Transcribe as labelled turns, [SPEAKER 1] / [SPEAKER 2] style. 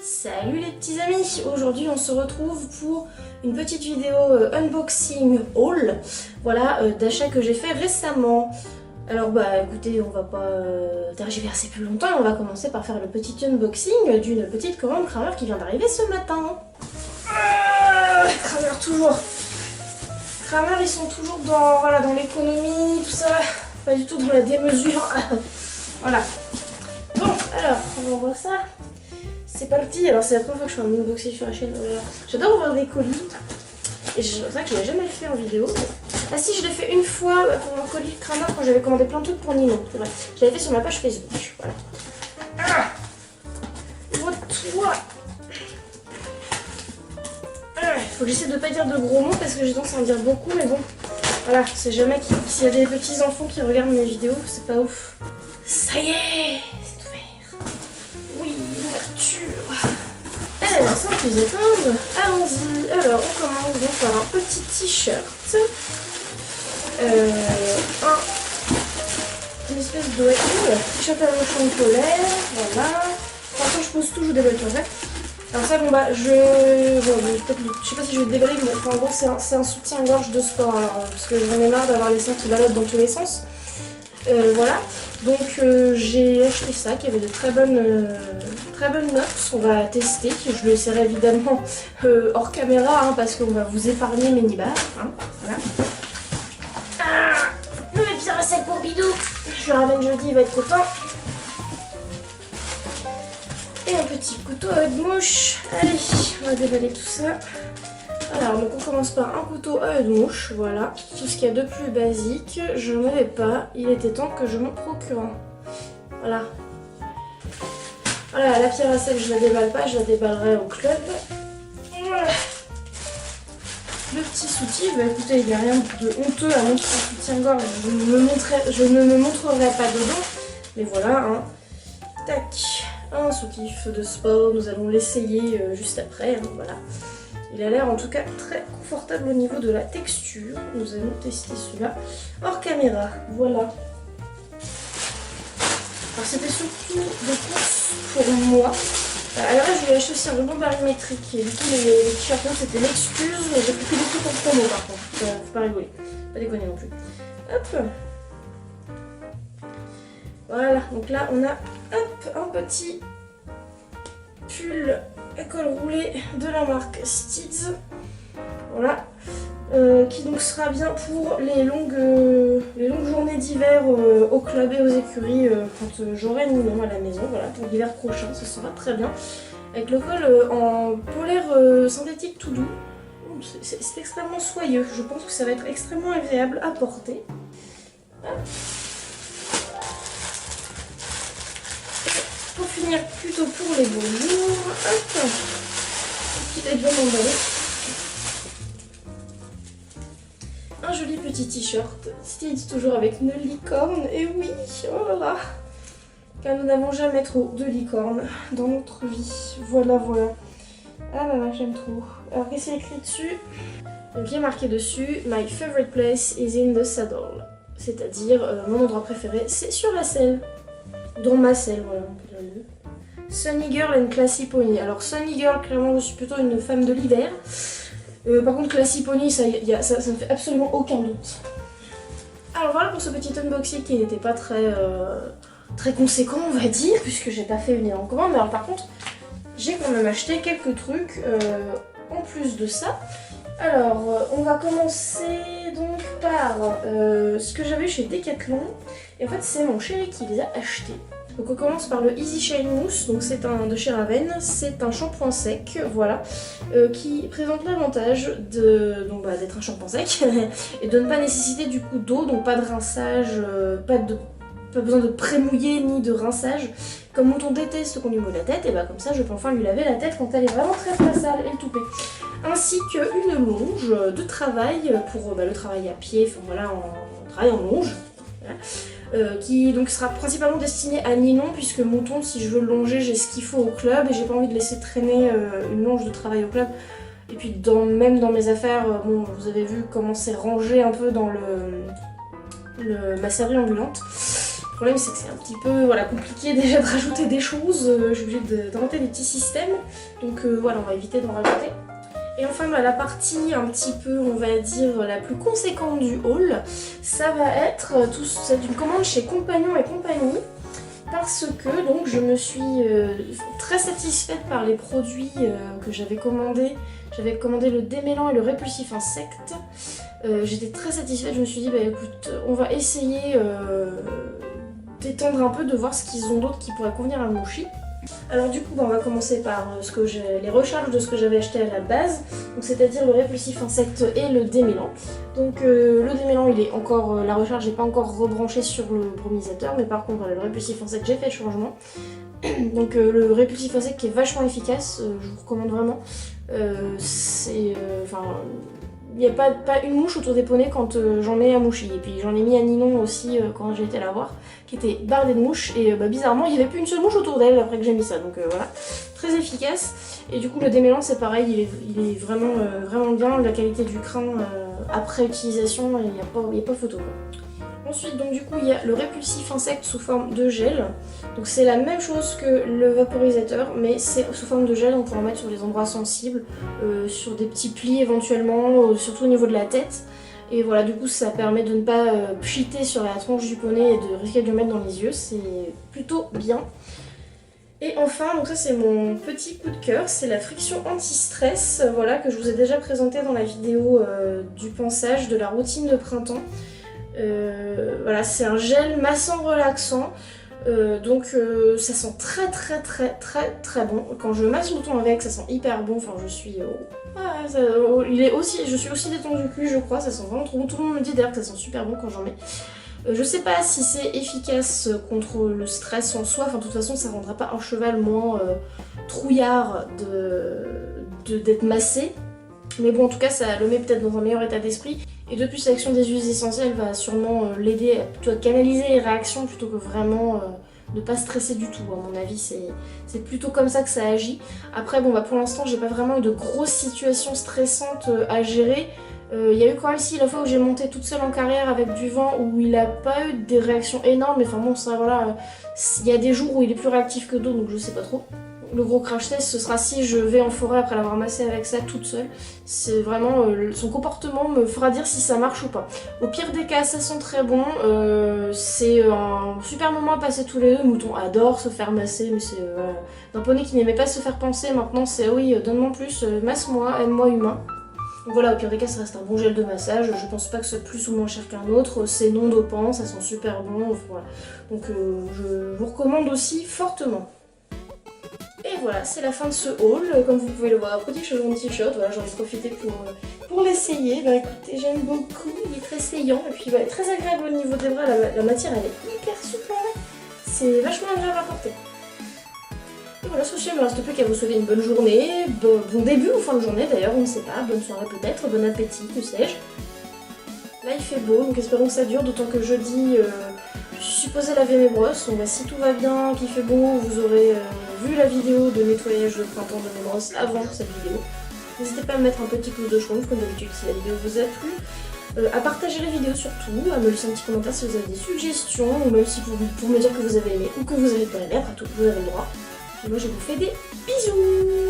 [SPEAKER 1] Salut les petits amis, aujourd'hui on se retrouve pour une petite vidéo unboxing haul, voilà, d'achats que j'ai fait récemment. Alors bah écoutez, on va pas tergiverser plus longtemps, on va commencer par faire le petit unboxing d'une petite commande Kramer qui vient d'arriver ce matin. Kramer toujours. Kramer ils sont toujours dans, voilà, dans l'économie, tout ça, pas du tout dans la démesure. Voilà. Bon, alors on va voir ça. C'est parti, alors c'est la première fois que je fais un unboxing sur la chaîne. J'adore ouvrir des colis. Et c'est vrai que je l'ai jamais fait en vidéo. Ah si, je l'ai fait une fois pour mon colis Kramer quand j'avais commandé plein de trucs pour Nino. C'est vrai. Je l'avais fait sur ma page Facebook. Voilà. Ah, toi. Faut que j'essaie de pas dire de gros mots parce que j'ai tendance à en dire beaucoup, mais bon. Voilà, c'est jamais s'il y a des petits enfants qui regardent mes vidéos, c'est pas ouf. Ça y est, c'est ouvert. Oui, l'ouverture. Alors, sans plus attendre, allons-y. Alors, on commence donc par un petit t-shirt. Une espèce de t-shirt à manchon polaire. Voilà. Parfois, je pose toujours des belles en fait. Alors ça, bon bah, je sais pas si je vais te déballer, mais enfin, en gros, c'est un soutien-gorge de sport. Alors, parce que j'en ai marre d'avoir les seins qui baladent dans tous les sens. Voilà. Donc j'ai acheté ça qui avait de très bonnes notes. On va tester. Je le essaierai évidemment hors caméra hein, parce qu'on va vous épargner mes nibards. Hein, voilà. Ah, le petit recette pour Bidou. Je le ramène jeudi, il va être content. Et un petit couteau à œufs de mouche. Allez, on va déballer tout ça. Alors, donc on commence par un couteau à œufs de mouche, voilà, tout ce qu'il y a de plus basique, je n'en avais pas, il était temps que je m'en procure un. Voilà. Voilà, la pierre à sel, je la déballe pas, je la déballerai au club. Voilà. Le petit soutif, bah écoutez, il n'y a rien de honteux à montrer un soutien-gorge, je ne me montrerai pas dedans, mais voilà, hein. Tac, un soutif de sport, nous allons l'essayer juste après, hein, voilà. Il a l'air en tout cas très confortable au niveau de la texture. Nous allons tester cela hors caméra. Voilà. Alors c'était surtout des courses pour moi. Alors là je lui ai acheté aussi un ruban barymétrique. Et du coup les t-shirts c'était l'excuse. Mais j'ai pris que des trucs en promo par contre. Faut pas rigoler. Pas déconner non plus. Hop. Voilà. Donc là on a un petit pull à col roulé de la marque Steeds, voilà, qui donc sera bien pour les longues journées d'hiver au club et aux écuries quand j'aurai Nino à la maison, voilà, pour l'hiver prochain, ce sera très bien, avec le col en polaire synthétique tout doux, c'est extrêmement soyeux, je pense que ça va être extrêmement agréable à porter. Hop. Pour finir, plutôt pour les beaux jours, hop, qui est bien emballé. Un joli petit t-shirt, Steeds toujours avec une licorne, et oui, oh là là, car nous n'avons jamais trop de licornes dans notre vie, voilà, voilà. Ah là là, j'aime trop. Alors qu'est-ce qu'il y a écrit dessus? Donc il y a marqué dessus, My favorite place is in the saddle, c'est-à-dire mon endroit préféré, c'est sur la selle. Dans ma selle, voilà, on peut dire les deux. Sunny Girl and Classy Pony. Alors Sunny Girl, clairement je suis plutôt une femme de l'hiver. Par contre Classy Pony, ça me fait absolument aucun doute. Alors voilà pour ce petit unboxing qui n'était pas très conséquent on va dire, puisque j'ai pas fait une énorme commande. Mais alors par contre, j'ai quand même acheté quelques trucs en plus de ça. Alors on va commencer donc par ce que j'avais chez Decathlon. Et en fait c'est mon chéri qui les a achetés. Donc on commence par le Easy Shine Mousse, donc c'est un de chez Raven, c'est un shampoing sec, voilà, qui présente l'avantage d'être un shampoing sec et de ne pas nécessiter du coup d'eau, donc pas de rinçage, pas besoin de pré-mouiller ni de rinçage. Comme Mouton déteste qu'on lui mouille la tête, et bah comme ça je peux enfin lui laver la tête quand elle est vraiment très sale et le toupet. Ainsi qu'une longe de travail pour le travail à pied, enfin voilà, on travaille en longe. Voilà. Qui donc sera principalement destiné à Ninon puisque Mouton, si je veux le longer, j'ai ce qu'il faut au club et j'ai pas envie de laisser traîner une longe de travail au club. Et puis même dans mes affaires, bon, vous avez vu comment c'est rangé un peu dans ma serrure ambulante. Le problème c'est que c'est un petit peu voilà, compliqué déjà de rajouter des choses, je suis obligée d'inventer des petits systèmes, donc voilà, on va éviter d'en rajouter. Et enfin bah, la partie un petit peu on va dire la plus conséquente du haul, ça va être c'est une commande chez Compagnon et compagnie. Parce que donc je me suis très satisfaite par les produits que j'avais commandés. J'avais commandé le démêlant et le répulsif insecte. J'étais très satisfaite, je me suis dit bah écoute, on va essayer d'étendre un peu, de voir ce qu'ils ont d'autre qui pourrait convenir à Mouchi. Alors du coup bah, on va commencer par les recharges de ce que j'avais acheté à la base, donc c'est-à-dire le répulsif insecte et le démêlant. Donc le démêlant il est encore, la recharge n'est pas encore rebranchée sur le brumisateur, mais par contre le répulsif insecte j'ai fait le changement. Donc le répulsif insecte qui est vachement efficace, je vous recommande vraiment. Il n'y a pas une mouche autour des poneys quand j'en mets à Mouchi. Et puis j'en ai mis à Ninon aussi quand j'ai été la voir, qui était bardée de mouches. Et bizarrement, il n'y avait plus une seule mouche autour d'elle après que j'ai mis ça. Donc voilà, très efficace. Et du coup, le démêlant, c'est pareil, il est vraiment, vraiment bien. La qualité du crin après utilisation, il n'y a pas photo, quoi. Ensuite, donc du coup, il y a le répulsif insecte sous forme de gel. Donc c'est la même chose que le vaporisateur, mais c'est sous forme de gel, on peut en mettre sur des endroits sensibles, sur des petits plis éventuellement, surtout au niveau de la tête. Et voilà, du coup ça permet de ne pas pchiter sur la tronche du poney et de risquer de le mettre dans les yeux, c'est plutôt bien. Et enfin, donc ça c'est mon petit coup de cœur, c'est la friction anti-stress, voilà, que je vous ai déjà présenté dans la vidéo du pansage de la routine de printemps. Voilà, c'est un gel massant relaxant, ça sent très bon. Quand je masse le ton avec, ça sent hyper bon. Enfin, je suis je suis aussi détendue que lui, je crois. Ça sent vraiment trop bon. Tout le monde me dit d'ailleurs que ça sent super bon quand j'en mets. Je sais pas si c'est efficace contre le stress en soi. Enfin, de toute façon, ça rendra pas un cheval moins trouillard d'être massé. Mais bon, en tout cas, ça le met peut-être dans un meilleur état d'esprit. Et depuis, l'action des huiles essentielles va sûrement l'aider à canaliser les réactions plutôt que vraiment ne pas stresser du tout. À mon avis, c'est plutôt comme ça que ça agit. Après, bon, pour l'instant, j'ai pas vraiment eu de grosses situations stressantes à gérer. Il y a eu quand même si la fois où j'ai monté toute seule en carrière avec du vent où il a pas eu des réactions énormes. Mais enfin bon, ça voilà, il y a des jours où il est plus réactif que d'autres, donc je sais pas trop. Le gros crash test, ce sera si je vais en forêt après l'avoir massé avec ça toute seule. C'est vraiment, son comportement me fera dire si ça marche ou pas. Au pire des cas, ça sent très bon. C'est un super moment à passer tous les deux. Mouton adore se faire masser, mais c'est un poney qui n'aimait pas se faire panser. Maintenant, c'est oui, donne-moi plus, masse-moi, aime-moi humain. Donc voilà, au pire des cas, ça reste un bon gel de massage. Je pense pas que ce soit plus ou moins cher qu'un autre. C'est non dopant, ça sent super bon. Voilà. Donc je vous recommande aussi fortement. Et voilà, c'est la fin de ce haul. Comme vous pouvez le voir, petit cheval t-shirt, voilà, j'en ai profité pour l'essayer. Bah écoutez, j'aime beaucoup, il est très saillant et puis très agréable au niveau des bras, la matière elle est hyper souple, c'est vachement agréable à porter. Et voilà, sur ce, il ne me reste plus qu'à vous souhaiter une bonne journée, bon début ou fin de journée d'ailleurs, on ne sait pas, bonne soirée peut-être, bon appétit, que sais-je. Là il fait beau, donc espérons que ça dure, d'autant que jeudi, je suis supposée laver mes brosses. Donc si tout va bien, qu'il fait beau, vous aurez vu la vidéo de nettoyage de printemps de mes brosses avant cette vidéo. N'hésitez pas à me mettre un petit pouce de schtroumpf comme d'habitude si la vidéo vous a plu. À partager la vidéo surtout, à me laisser un petit commentaire si vous avez des suggestions, ou même si pour me dire que vous avez aimé ou que vous avez pas aimé, après tout vous avez le droit. Et moi je vous fais des bisous.